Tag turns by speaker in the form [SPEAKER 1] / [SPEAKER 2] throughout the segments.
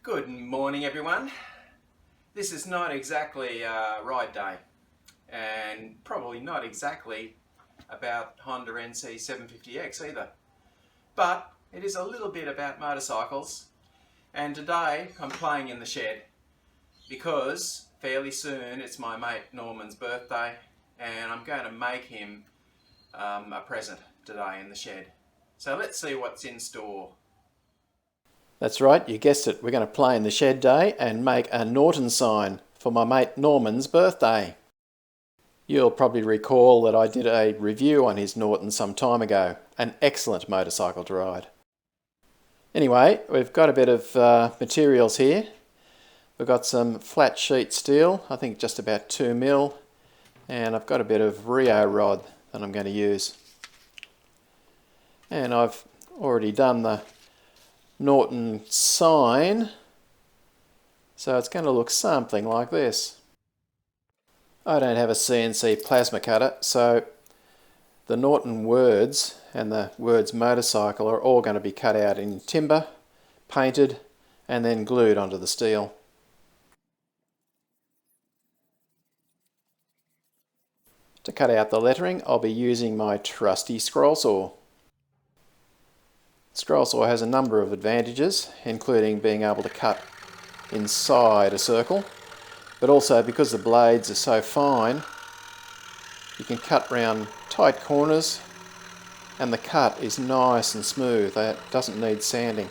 [SPEAKER 1] Good morning, everyone. This is not exactly a ride day, and probably not exactly about Honda NC 750X either, but it is a little bit about motorcycles. And today I'm playing in the shed because fairly soon it's my mate Norman's birthday, and I'm going to make him a present today in the shed. So let's see what's in store.
[SPEAKER 2] That's right, you guessed it. We're going to play in the shed day and make a Norton sign for my mate Norman's birthday. You'll probably recall that I did a review on his Norton some time ago. An excellent motorcycle to ride. Anyway, we've got a bit of materials here. We've got some flat sheet steel, I think just about 2mm, and I've got a bit of Rio rod that I'm going to use. And I've already done the Norton sign, so it's going to look something like this. I don't have a CNC plasma cutter, so the Norton words and the words motorcycle are all going to be cut out in timber, painted, and then glued onto the steel. To cut out the lettering, I'll be using my trusty scroll saw. Scroll saw has a number of advantages, including being able to cut inside a circle, but also because the blades are so fine, you can cut round tight corners and the cut is nice and smooth. It doesn't need sanding.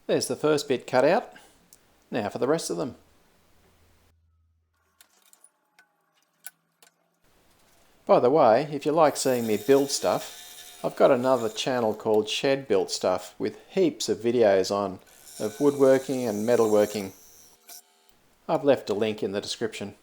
[SPEAKER 2] There's the first bit cut out. Now for the rest of them. By the way, if you like seeing me build stuff, I've got another channel called Shed Built Stuff with heaps of videos on of woodworking and metalworking. I've left a link in the description.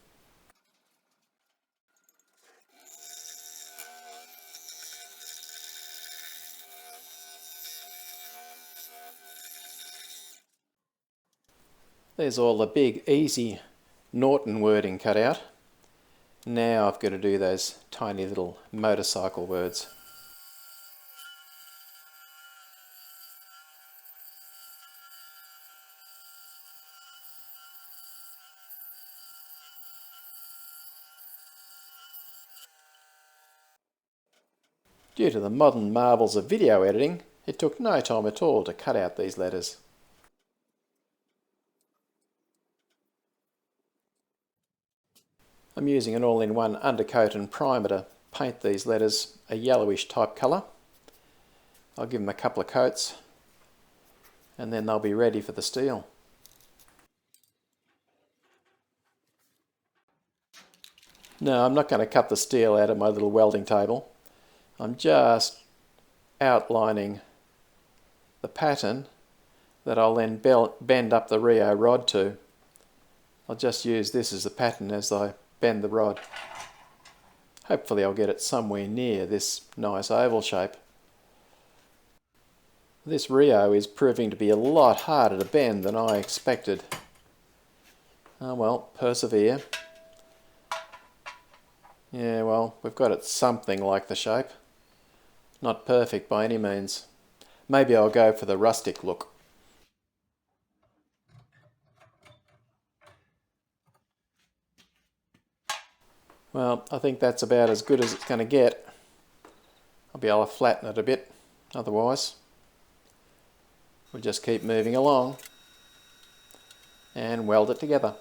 [SPEAKER 2] There's all the big, easy Norton wording cut out. Now I've got to do those tiny little motorcycle words. Due to the modern marvels of video editing, it took no time at all to cut out these letters. I'm using an all-in-one undercoat and primer to paint these letters a yellowish type colour. I'll give them a couple of coats and then they'll be ready for the steel. No, I'm not going to cut the steel out of my little welding table. I'm just outlining the pattern that I'll then bend up the Rio rod to. I'll just use this as the pattern as I bend the rod. Hopefully I'll get it somewhere near this nice oval shape. This Rio is proving to be a lot harder to bend than I expected. Oh well, persevere. Yeah, well, we've got it something like the shape. Not perfect by any means. Maybe I'll go for the rustic look. Well, I think that's about as good as it's going to get. I'll be able to flatten it a bit, otherwise we'll just keep moving along and weld it together.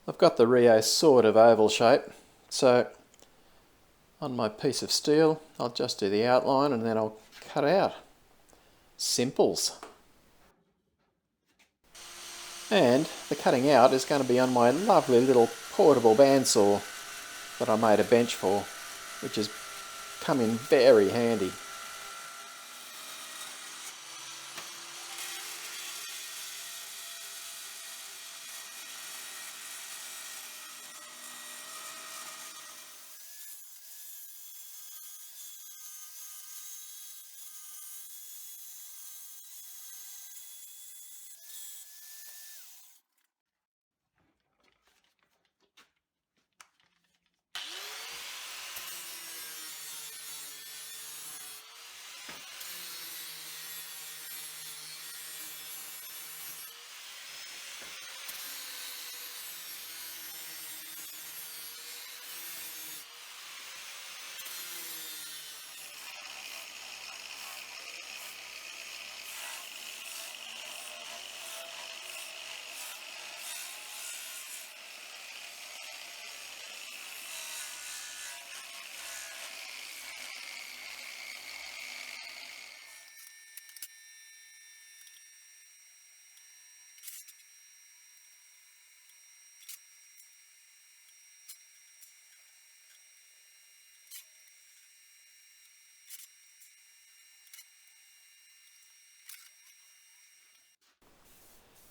[SPEAKER 2] I've got the Rio sort of oval shape, so on my piece of steel I'll just do the outline and then I'll cut out. Simples. And the cutting out is going to be on my lovely little portable bandsaw that I made a bench for, which has come in very handy.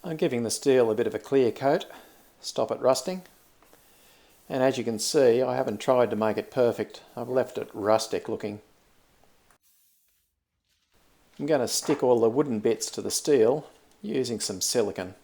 [SPEAKER 2] I'm giving the steel a bit of a clear coat, stop it rusting. And as you can see, I haven't tried to make it perfect. I've left it rustic looking. I'm going to stick all the wooden bits to the steel using some silicone.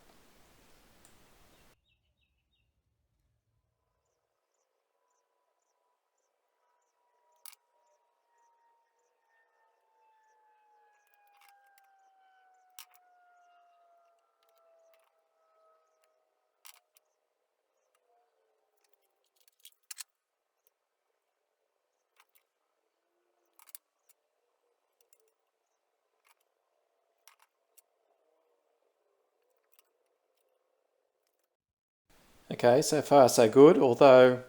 [SPEAKER 2] Okay, so far so good, although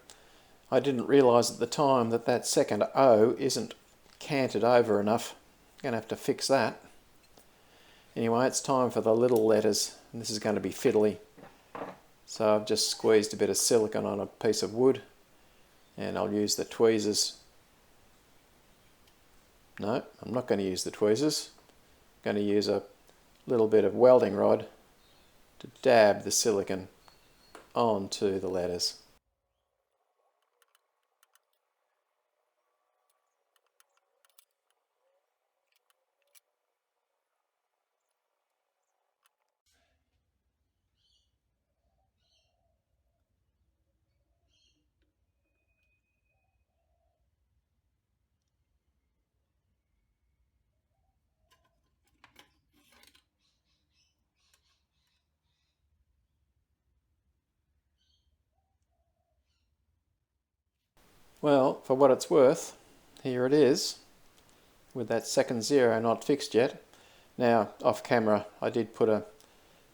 [SPEAKER 2] I didn't realise at the time that that second O isn't canted over enough. I'm going to have to fix that. Anyway, it's time for the little letters, and this is going to be fiddly. So I've just squeezed a bit of silicone on a piece of wood, and I'll use the tweezers. No, I'm not going to use the tweezers. I'm going to use a little bit of welding rod to dab the silicone onto the letters. Well, for what it's worth, here it is, with that second zero not fixed yet. Now, off camera, I did put a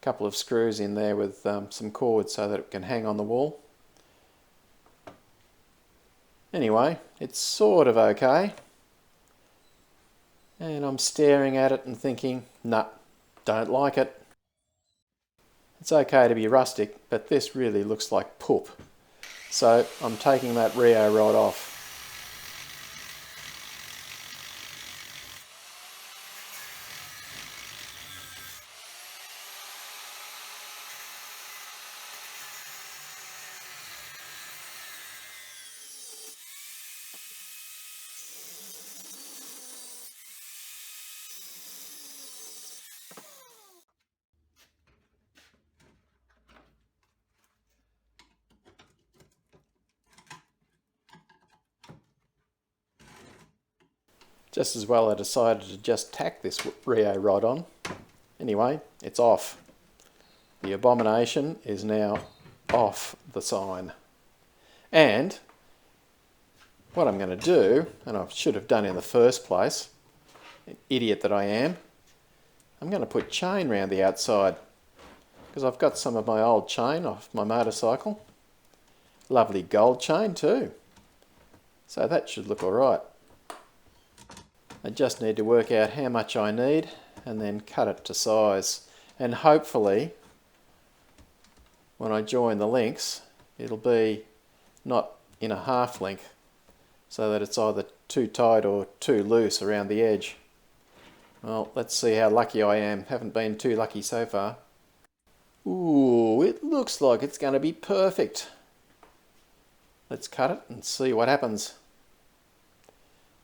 [SPEAKER 2] couple of screws in there with some cord so that it can hang on the wall. Anyway, it's sort of okay. And I'm staring at it and thinking, nah, don't like it. It's okay to be rustic, but this really looks like poop. So I'm taking that Rio rod off. Just as well I decided to just tack this Rio rod on. Anyway, it's off. The abomination is now off the sign. And what I'm going to do, and I should have done in the first place, idiot that I am, I'm going to put chain round the outside, because I've got some of my old chain off my motorcycle. Lovely gold chain too. So that should look alright. I just need to work out how much I need and then cut it to size. And hopefully, when I join the links, it'll be not in a half length, so that it's either too tight or too loose around the edge. Well, let's see how lucky I am. Haven't been too lucky so far. Ooh, it looks like it's going to be perfect. Let's cut it and see what happens.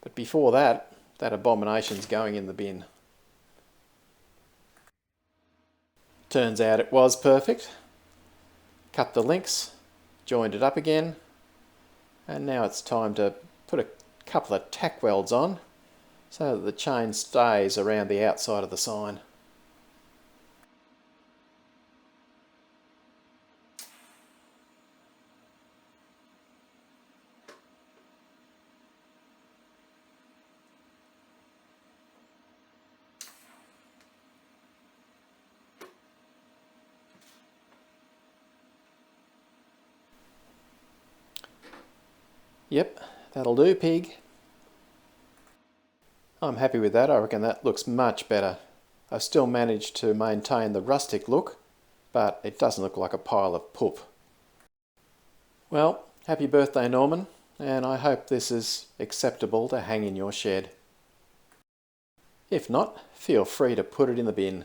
[SPEAKER 2] But before that, that abomination's going in the bin. Turns out it was perfect. Cut the links, joined it up again, and now it's time to put a couple of tack welds on so that the chain stays around the outside of the sign. Yep, that'll do, pig. I'm happy with that. I reckon that looks much better. I still managed to maintain the rustic look, but it doesn't look like a pile of poop. Well, happy birthday, Norman, and I hope this is acceptable to hang in your shed. If not, feel free to put it in the bin.